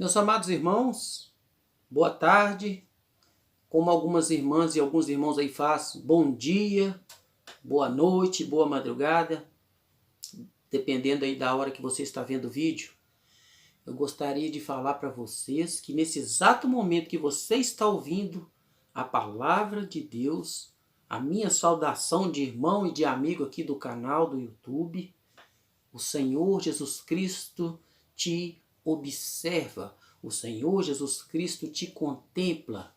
Meus amados irmãos, boa tarde. Como algumas irmãs e alguns irmãos aí fazem, bom dia, boa noite, boa madrugada, dependendo aí da hora que você está vendo o vídeo. Eu gostaria de falar para vocês que nesse exato momento que você está ouvindo a palavra de Deus, a minha saudação de irmão e de amigo aqui do canal do YouTube, o Senhor Jesus Cristo te observa, o Senhor Jesus Cristo te contempla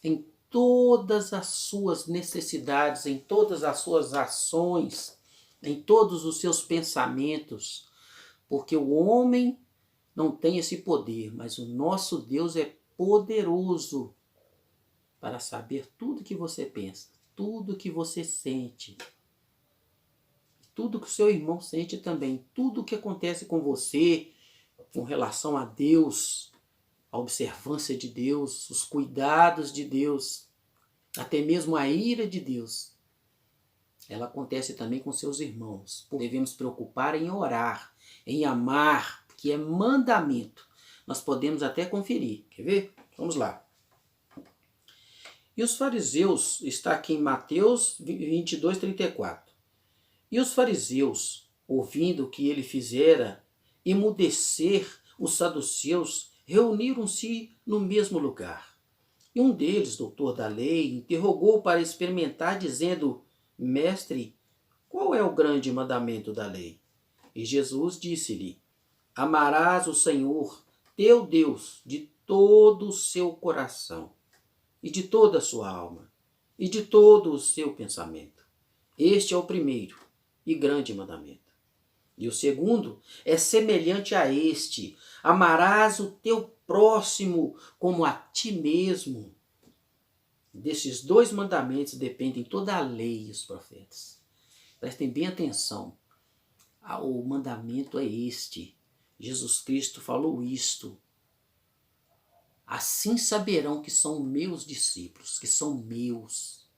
em todas as suas necessidades, em todas as suas ações, em todos os seus pensamentos, porque o homem não tem esse poder, mas o nosso Deus é poderoso para saber tudo que você pensa, tudo que você sente, tudo que o seu irmão sente também, tudo que acontece com você, com relação a Deus, a observância de Deus, os cuidados de Deus, até mesmo a ira de Deus, ela acontece também com seus irmãos. Devemos preocupar em orar, em amar, que é mandamento. Nós podemos até conferir. Quer ver? Vamos lá. E os fariseus, está aqui em Mateus 22, 34. E os fariseus, ouvindo o que ele fizera emudecer os saduceus, reuniram-se no mesmo lugar. E um deles, doutor da lei, interrogou para experimentar, dizendo: Mestre, qual é o grande mandamento da lei? E Jesus disse-lhe: Amarás o Senhor, teu Deus, de todo o seu coração, e de toda a sua alma, e de todo o seu pensamento. Este é o primeiro e grande mandamento. E o segundo é semelhante a este: amarás o teu próximo como a ti mesmo. Desses dois mandamentos dependem toda a lei e os profetas. Prestem bem atenção. O mandamento é este. Jesus Cristo falou isto. Assim saberão que são meus discípulos, que são meus,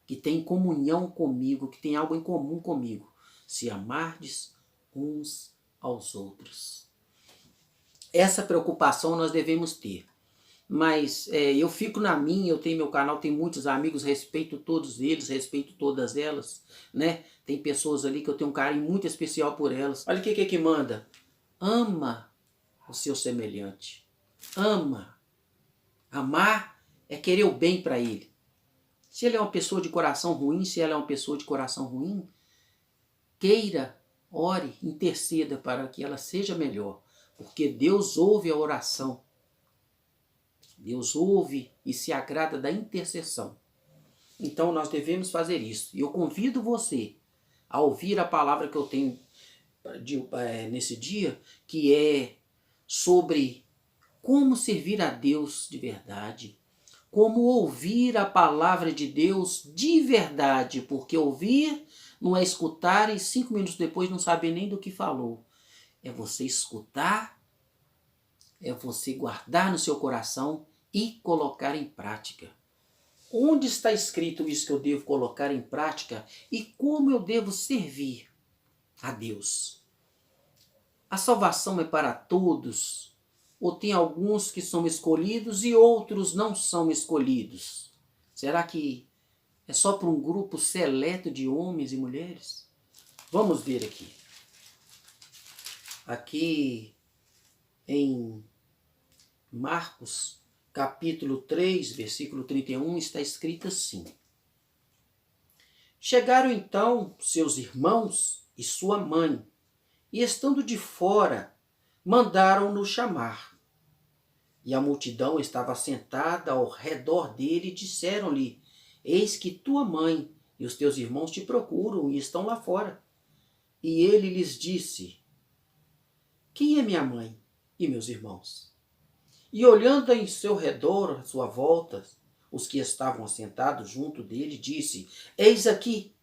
que têm comunhão comigo, que têm algo em comum comigo, se amardes uns aos outros. Essa preocupação nós devemos ter. Mas eu fico na minha, eu tenho meu canal, tenho muitos amigos, respeito todos eles, respeito todas elas, né? Tem pessoas ali que eu tenho um carinho muito especial por elas. Olha o que manda. Ama o seu semelhante. Ama. Amar é querer o bem para ele. Se ele é uma pessoa de coração ruim, se ela é uma pessoa de coração ruim, queira, ore, interceda para que ela seja melhor. Porque Deus ouve a oração. Deus ouve e se agrada da intercessão. Então nós devemos fazer isso. E eu convido você a ouvir a palavra que eu tenho nesse dia, que é sobre como servir a Deus de verdade. Como ouvir a palavra de Deus de verdade. Porque ouvir não é escutar e 5 minutos depois não saber nem do que falou. É você escutar, é você guardar no seu coração e colocar em prática. Onde está escrito isso que eu devo colocar em prática e como eu devo servir a Deus? A salvação é para todos ou tem alguns que são escolhidos e outros não são escolhidos? Será que é só para um grupo seleto de homens e mulheres? Vamos ver aqui. Aqui em Marcos, capítulo 3, versículo 31, está escrito assim: Chegaram então seus irmãos e sua mãe, e estando de fora, mandaram-no chamar. E a multidão estava sentada ao redor dele e disseram-lhe: Eis que tua mãe e os teus irmãos te procuram e estão lá fora. E ele lhes disse: Quem é minha mãe e meus irmãos? E olhando em seu redor, à sua volta, os que estavam assentados junto dele, disse: Eis aqui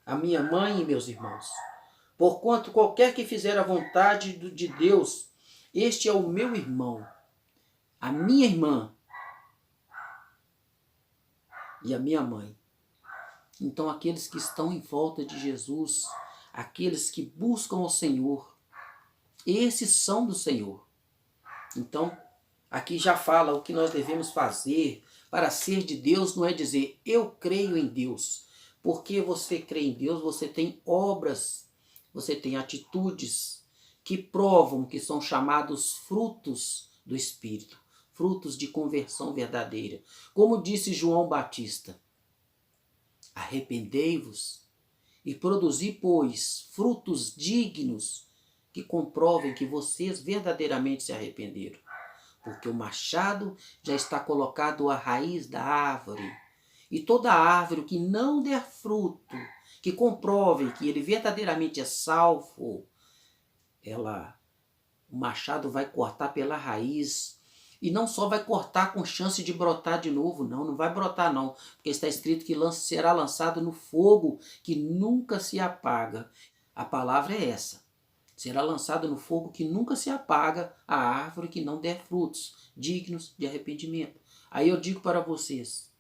a minha mãe e meus irmãos. Porquanto qualquer que fizer a vontade de Deus, este é o meu irmão, a minha irmã e a minha mãe. Então aqueles que estão em volta de Jesus, aqueles que buscam o Senhor, esses são do Senhor. Então Aqui já fala o que nós devemos fazer para ser de Deus, não é dizer eu creio em Deus. Porque você crê em Deus, você tem obras, você tem atitudes que provam que são chamados frutos do Espírito, frutos de conversão verdadeira. Como disse João Batista, arrependei-vos e produzi, pois, frutos dignos que comprovem que vocês verdadeiramente se arrependeram. Porque o machado já está colocado à raiz da árvore. E toda árvore que não der fruto, que comprove que ele verdadeiramente é salvo, o machado vai cortar pela raiz. E não só vai cortar com chance de brotar de novo, não vai brotar não. Porque está escrito que será lançado no fogo que nunca se apaga. A palavra é essa. Será lançado no fogo que nunca se apaga a árvore que não der frutos dignos de arrependimento. Aí eu digo para vocês,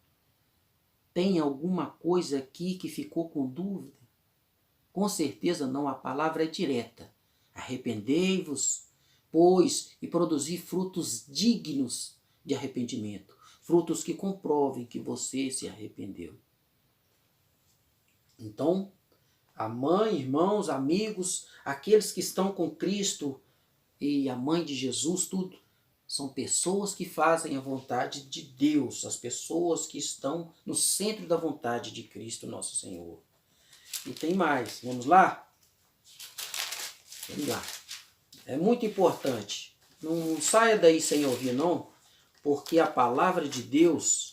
tem alguma coisa aqui que ficou com dúvida? Com certeza não, a palavra é direta. Arrependei-vos, pois, e produzi frutos dignos de arrependimento. Frutos que comprovem que você se arrependeu. Então, a mãe, irmãos, amigos, aqueles que estão com Cristo e a mãe de Jesus, tudo, são pessoas que fazem a vontade de Deus, as pessoas que estão no centro da vontade de Cristo, nosso Senhor. E tem mais, vamos lá? Vamos lá. É muito importante. Não saia daí sem ouvir, não, porque a palavra de Deus,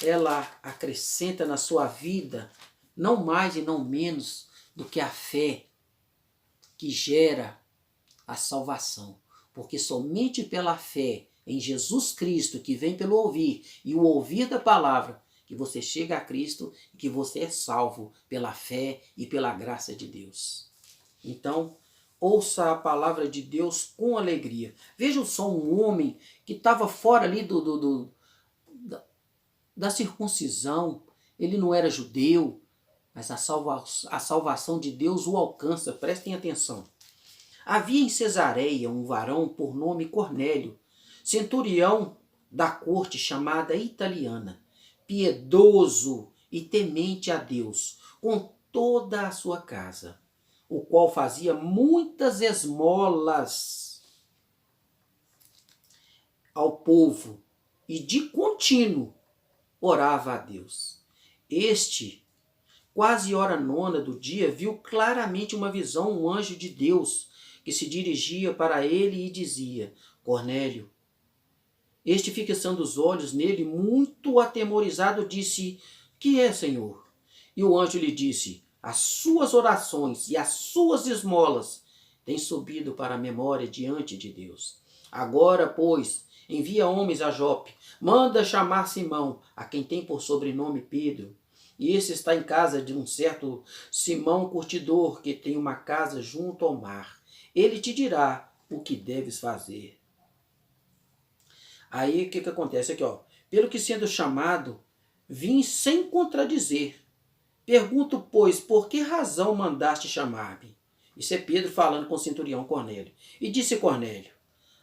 ela acrescenta na sua vida não mais e não menos do que a fé que gera a salvação. Porque somente pela fé em Jesus Cristo, que vem pelo ouvir, e o ouvir da palavra, que você chega a Cristo e que você é salvo pela fé e pela graça de Deus. Então, ouça a palavra de Deus com alegria. Veja só um homem que estava fora ali da circuncisão. Ele não era judeu, mas a salvação de Deus o alcança. Prestem atenção. Havia em Cesareia um varão por nome Cornélio, centurião da corte chamada italiana, piedoso e temente a Deus, com toda a sua casa, o qual fazia muitas esmolas ao povo e de contínuo orava a Deus. Este, quase hora nona do dia, viu claramente uma visão, um anjo de Deus, que se dirigia para ele e dizia: Cornélio. Este, fixando os olhos nele, muito atemorizado, disse: Que é, Senhor? E o anjo lhe disse: As suas orações e as suas esmolas têm subido para a memória diante de Deus. Agora, pois, envia homens a Jope, manda chamar Simão, a quem tem por sobrenome Pedro. E esse está em casa de um certo Simão curtidor, que tem uma casa junto ao mar. Ele te dirá o que deves fazer. Aí o que acontece aqui, ó? Pelo que sendo chamado, vim sem contradizer. Pergunto, pois, por que razão mandaste chamar-me? Isso é Pedro falando com o centurião Cornélio. E disse Cornélio: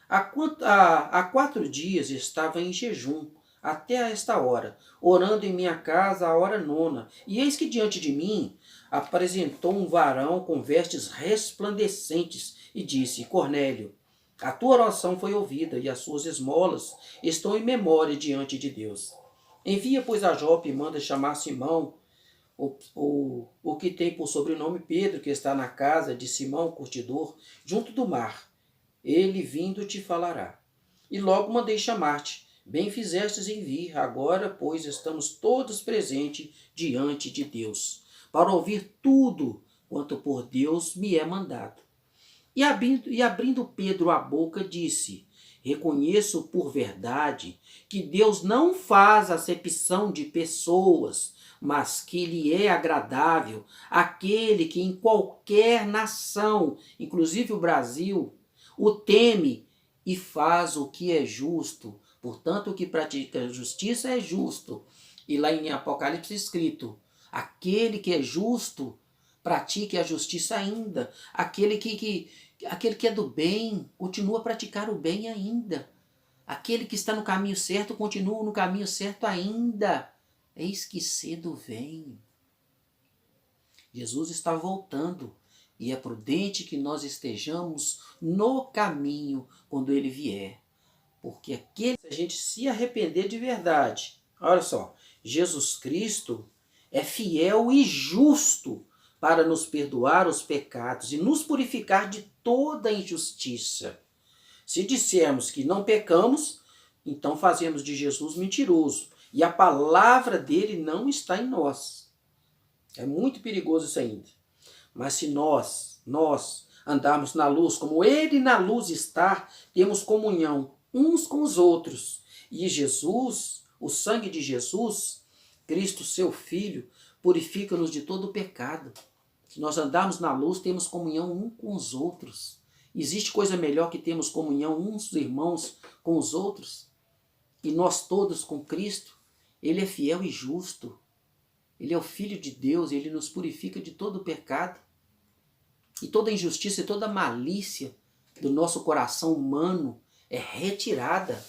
há 4 dias estava em jejum, até a esta hora, orando em minha casa a hora nona. E eis que diante de mim apresentou um varão com vestes resplandecentes e disse: Cornélio, a tua oração foi ouvida e as suas esmolas estão em memória diante de Deus. Envia, pois, a Jope e manda chamar Simão, o que tem por sobrenome Pedro, que está na casa de Simão, curtidor, junto do mar. Ele vindo te falará. E logo mandei chamar-te. Bem fizestes em vir. Agora, pois, estamos todos presentes diante de Deus, para ouvir tudo quanto por Deus me é mandado. E abrindo Pedro a boca, disse: Reconheço por verdade que Deus não faz acepção de pessoas, mas que lhe é agradável aquele que em qualquer nação, inclusive o Brasil, o teme e faz o que é justo. Portanto, o que pratica a justiça é justo. E lá em Apocalipse escrito: aquele que é justo, pratique a justiça ainda. Aquele que é do bem, continua a praticar o bem ainda. Aquele que está no caminho certo continua no caminho certo ainda. Eis que cedo vem. Jesus está voltando e é prudente que nós estejamos no caminho quando ele vier. Porque se a gente se arrepender de verdade, olha só, Jesus Cristo é fiel e justo para nos perdoar os pecados e nos purificar de toda injustiça. Se dissermos que não pecamos, então fazemos de Jesus mentiroso e a palavra dele não está em nós. É muito perigoso isso ainda. Mas se nós andarmos na luz, como ele na luz está, temos comunhão uns com os outros. E Jesus, o sangue de Jesus, Cristo, seu Filho, purifica-nos de todo o pecado. Se nós andarmos na luz, temos comunhão uns com os outros. Existe coisa melhor que termos comunhão uns irmãos com os outros? E nós todos com Cristo, ele é fiel e justo. Ele é o Filho de Deus, ele nos purifica de todo o pecado. E toda injustiça e toda malícia do nosso coração humano é retirada.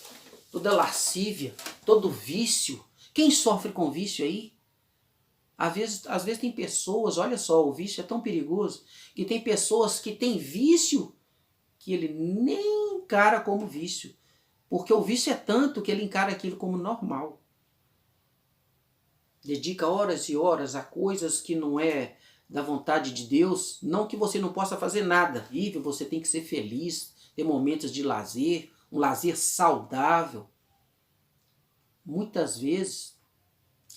Toda lascívia, todo vício. Quem sofre com vício aí? Às vezes tem pessoas, olha só, o vício é tão perigoso, que tem pessoas que têm vício que ele nem encara como vício. Porque o vício é tanto que ele encara aquilo como normal. Dedica horas e horas a coisas que não é da vontade de Deus. Não que você não possa fazer nada. Vive, você tem que ser feliz, ter momentos de lazer, um lazer saudável. Muitas vezes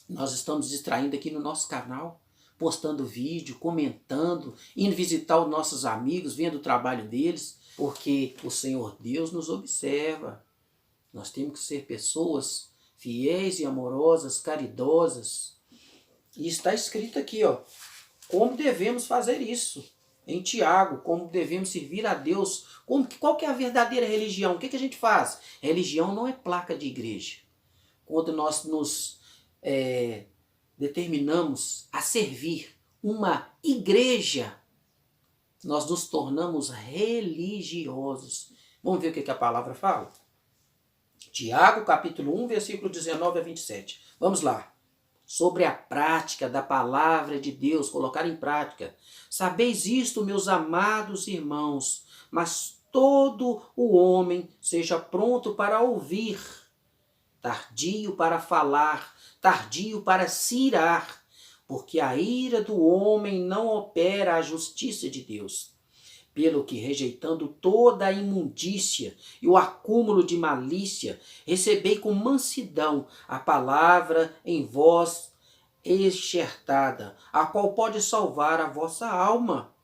nós estamos distraindo aqui no nosso canal, postando vídeo, comentando, indo visitar os nossos amigos, vendo o trabalho deles, porque o Senhor Deus nos observa. Nós temos que ser pessoas fiéis e amorosas, caridosas. E está escrito aqui, ó, como devemos fazer isso. Em Tiago, como devemos servir a Deus. Qual que é a verdadeira religião? O que a gente faz? Religião não é placa de igreja. Quando nós nos determinamos a servir uma igreja, nós nos tornamos religiosos. Vamos ver o que a palavra fala? Tiago, capítulo 1, versículo 19 a 27. Vamos lá. Sobre a prática da palavra de Deus, colocar em prática. Sabeis isto, meus amados irmãos, mas todo o homem seja pronto para ouvir, tardio para falar, tardio para se irar, porque a ira do homem não opera a justiça de Deus. Pelo que, rejeitando toda a imundícia e o acúmulo de malícia, recebei com mansidão a palavra em vós enxertada, a qual pode salvar a vossa alma.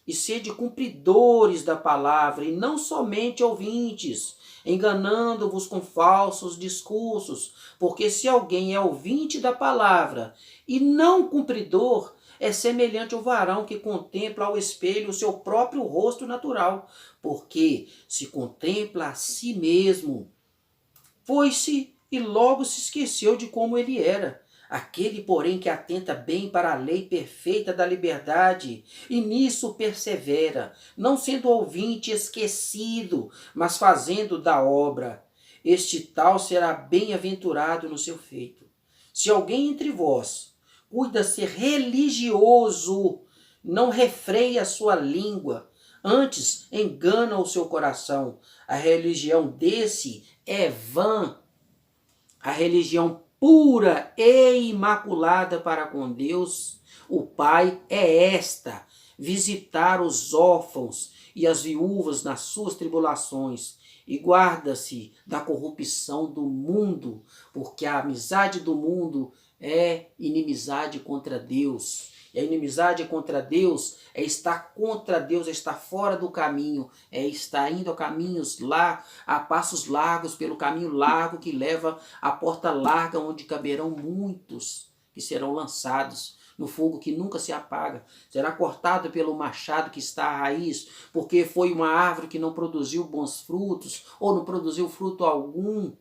E sede cumpridores da palavra, e não somente ouvintes, enganando-vos com falsos discursos, porque se alguém é ouvinte da palavra e não cumpridor, é semelhante ao varão que contempla ao espelho o seu próprio rosto natural, porque se contempla a si mesmo, foi-se e logo se esqueceu de como ele era. Aquele, porém, que atenta bem para a lei perfeita da liberdade, e nisso persevera, não sendo ouvinte esquecido, mas fazendo da obra, este tal será bem-aventurado no seu feito. Se alguém entre vós cuida ser religioso, não refreia a sua língua, antes engana o seu coração. A religião desse é vã. A religião pura e imaculada para com Deus, o Pai, é esta: visitar os órfãos e as viúvas nas suas tribulações, e guarda-se da corrupção do mundo, porque a amizade do mundo é inimizade contra Deus. E a inimizade contra Deus é estar contra Deus, é estar fora do caminho, é estar indo a caminhos lá, a passos largos, pelo caminho largo que leva à porta larga, onde caberão muitos que serão lançados no fogo que nunca se apaga. Será cortado pelo machado que está à raiz, porque foi uma árvore que não produziu bons frutos, ou não produziu fruto algum.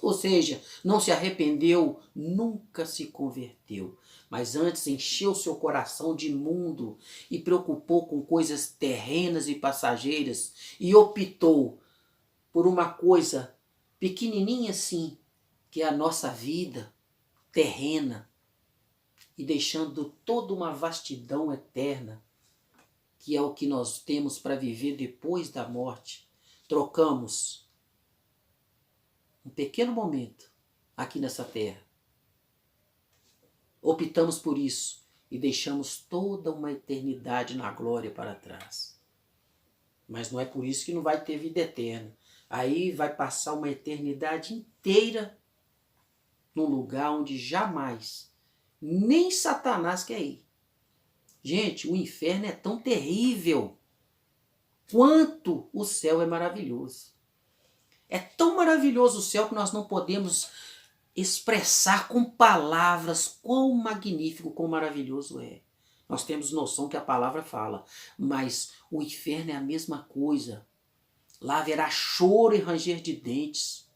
Ou seja, não se arrependeu, nunca se converteu, mas antes encheu seu coração de mundo e preocupou com coisas terrenas e passageiras e optou por uma coisa pequenininha assim, que é a nossa vida terrena, e deixando toda uma vastidão eterna, que é o que nós temos para viver depois da morte. Trocamos um pequeno momento aqui nessa terra. Optamos por isso e deixamos toda uma eternidade na glória para trás. Mas não é por isso que não vai ter vida eterna. Aí vai passar uma eternidade inteira num lugar onde jamais, nem Satanás quer ir. Gente, o inferno é tão terrível quanto o céu é maravilhoso. É tão maravilhoso o céu que nós não podemos expressar com palavras quão magnífico, quão maravilhoso é. Nós temos noção que a palavra fala, mas o inferno é a mesma coisa. Lá haverá choro e ranger de dentes.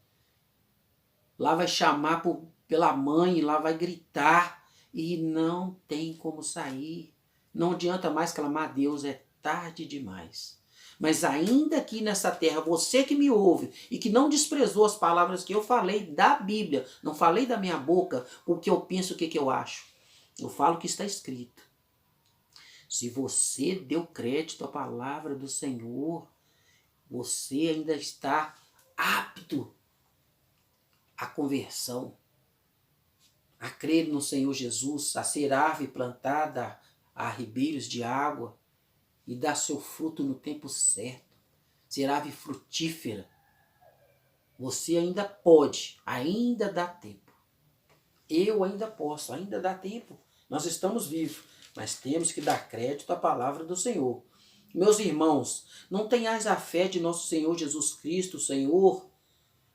Lá vai chamar pela mãe, lá vai gritar e não tem como sair. Não adianta mais clamar a Deus, é tarde demais. Mas ainda aqui nessa terra, você que me ouve e que não desprezou as palavras que eu falei da Bíblia, não falei da minha boca o que eu penso, o que eu acho. Eu falo o que está escrito. Se você deu crédito à palavra do Senhor, você ainda está apto à conversão, a crer no Senhor Jesus, a ser árvore plantada a ribeiros de água e dar seu fruto no tempo certo, ser árvore frutífera. Você ainda pode, ainda dá tempo. Eu ainda posso, ainda dá tempo. Nós estamos vivos, mas temos que dar crédito à palavra do Senhor. Meus irmãos, não tenhais a fé de nosso Senhor Jesus Cristo, Senhor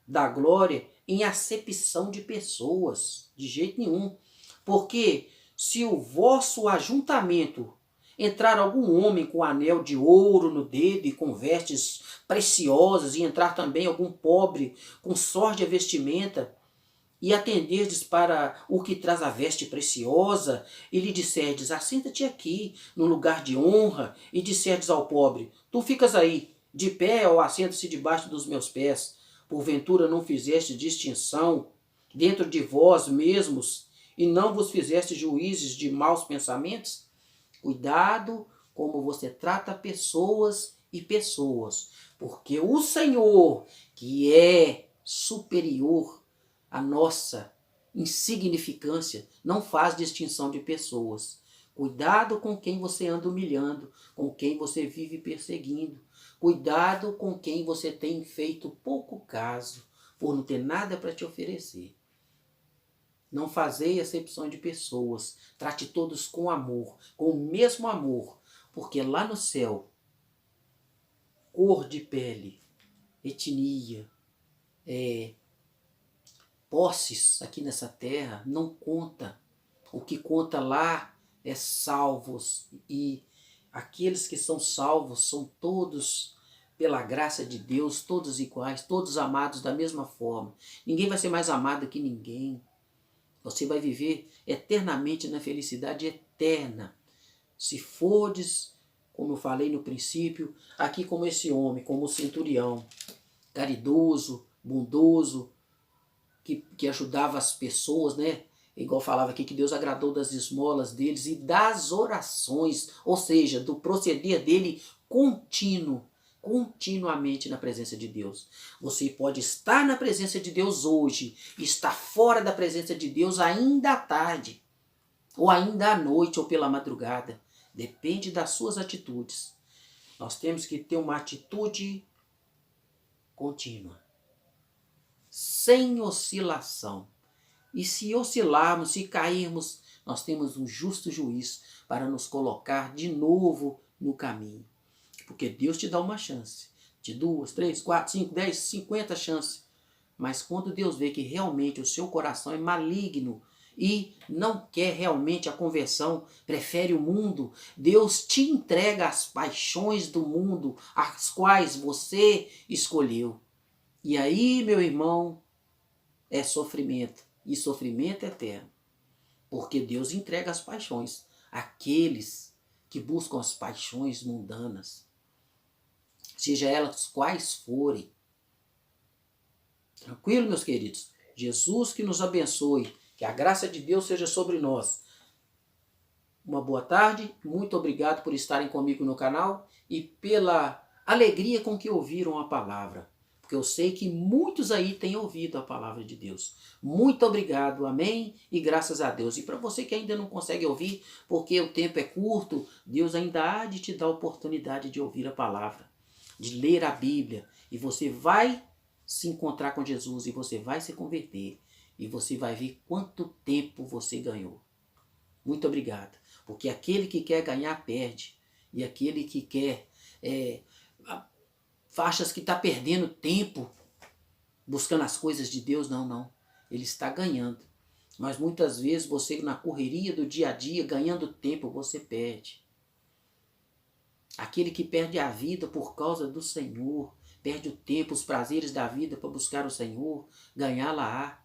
da glória, em acepção de pessoas, de jeito nenhum. Porque se o vosso ajuntamento entrar algum homem com anel de ouro no dedo e com vestes preciosas, e entrar também algum pobre com sorte a vestimenta, e atenderdes para o que traz a veste preciosa, e lhe disserdes, assenta-te aqui, no lugar de honra, e disserdes ao pobre, tu ficas aí, de pé, ou assenta-se debaixo dos meus pés, porventura não fizeste distinção dentro de vós mesmos, e não vos fizeste juízes de maus pensamentos? Cuidado como você trata pessoas e pessoas, porque o Senhor, que é superior à nossa insignificância, não faz distinção de pessoas. Cuidado com quem você anda humilhando, com quem você vive perseguindo. Cuidado com quem você tem feito pouco caso, por não ter nada para te oferecer. Não fazei acepção de pessoas. Trate todos com amor, com o mesmo amor. Porque lá no céu, cor de pele, etnia, posses aqui nessa terra não conta. O que conta lá é salvos. E aqueles que são salvos são todos, pela graça de Deus, todos iguais, todos amados da mesma forma. Ninguém vai ser mais amado que ninguém. Você vai viver eternamente na felicidade eterna. Se fordes, como eu falei no princípio, aqui como esse homem, como o centurião, caridoso, bondoso, que ajudava as pessoas, né? Igual falava aqui que Deus agradou das esmolas deles e das orações, ou seja, do proceder dele continuamente na presença de Deus. Você pode estar na presença de Deus hoje, estar fora da presença de Deus ainda à tarde, ou ainda à noite, ou pela madrugada. Depende das suas atitudes. Nós temos que ter uma atitude contínua, sem oscilação. E se oscilarmos, se cairmos, nós temos um justo juiz para nos colocar de novo no caminho. Porque Deus te dá uma chance, de 2, 3, 4, 5, 10, 50 chances. Mas quando Deus vê que realmente o seu coração é maligno e não quer realmente a conversão, prefere o mundo, Deus te entrega as paixões do mundo, as quais você escolheu. E aí, meu irmão, é sofrimento. E sofrimento eterno. Porque Deus entrega as paixões àqueles que buscam as paixões mundanas, seja elas quais forem. Tranquilo, meus queridos? Jesus que nos abençoe, que a graça de Deus seja sobre nós. Uma boa tarde, muito obrigado por estarem comigo no canal e pela alegria com que ouviram a palavra. Porque eu sei que muitos aí têm ouvido a palavra de Deus. Muito obrigado, amém? E graças a Deus. E para você que ainda não consegue ouvir, porque o tempo é curto, Deus ainda há de te dar a oportunidade de ouvir a palavra, de ler a Bíblia. E você vai se encontrar com Jesus e você vai se converter. E você vai ver quanto tempo você ganhou. Muito obrigado. Porque aquele que quer ganhar, perde. E aquele que quer... achas que está perdendo tempo buscando as coisas de Deus, não. Ele está ganhando. Mas muitas vezes você, na correria do dia a dia, ganhando tempo, você perde. Aquele que perde a vida por causa do Senhor, perde o tempo, os prazeres da vida para buscar o Senhor, ganhá-la-á.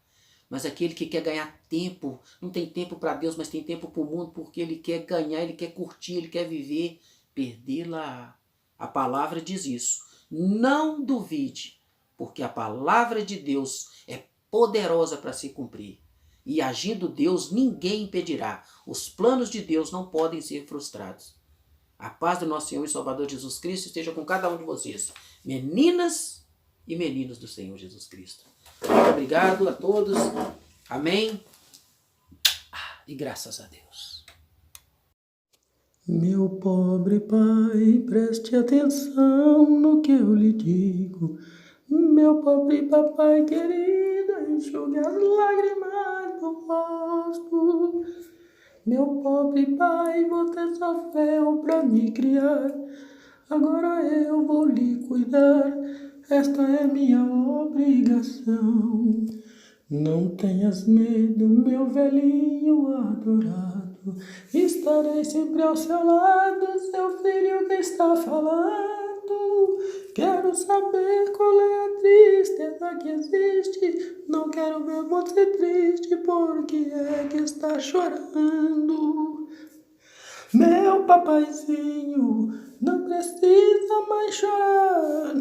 Mas aquele que quer ganhar tempo, não tem tempo para Deus, mas tem tempo para o mundo, porque ele quer ganhar, ele quer curtir, ele quer viver, perdê-la. A palavra diz isso. Não duvide, porque a palavra de Deus é poderosa para se cumprir. E agindo Deus, ninguém impedirá. Os planos de Deus não podem ser frustrados. A paz do nosso Senhor e Salvador Jesus Cristo esteja com cada um de vocês. Meninas e meninos do Senhor Jesus Cristo. Muito obrigado a todos. Amém. E graças a Deus. Meu pobre pai, preste atenção no que eu lhe digo. Meu pobre papai querido, enxugue as lágrimas do rosto. Meu pobre pai, você sofreu pra me criar. Agora eu vou lhe cuidar, esta é minha obrigação. Não tenhas medo, meu velhinho adorado. Estarei sempre ao seu lado, seu filho que está falando. Quero saber qual é a tristeza que existe. Não quero ver você triste, porque é que está chorando. Meu papaizinho, não precisa mais chorar.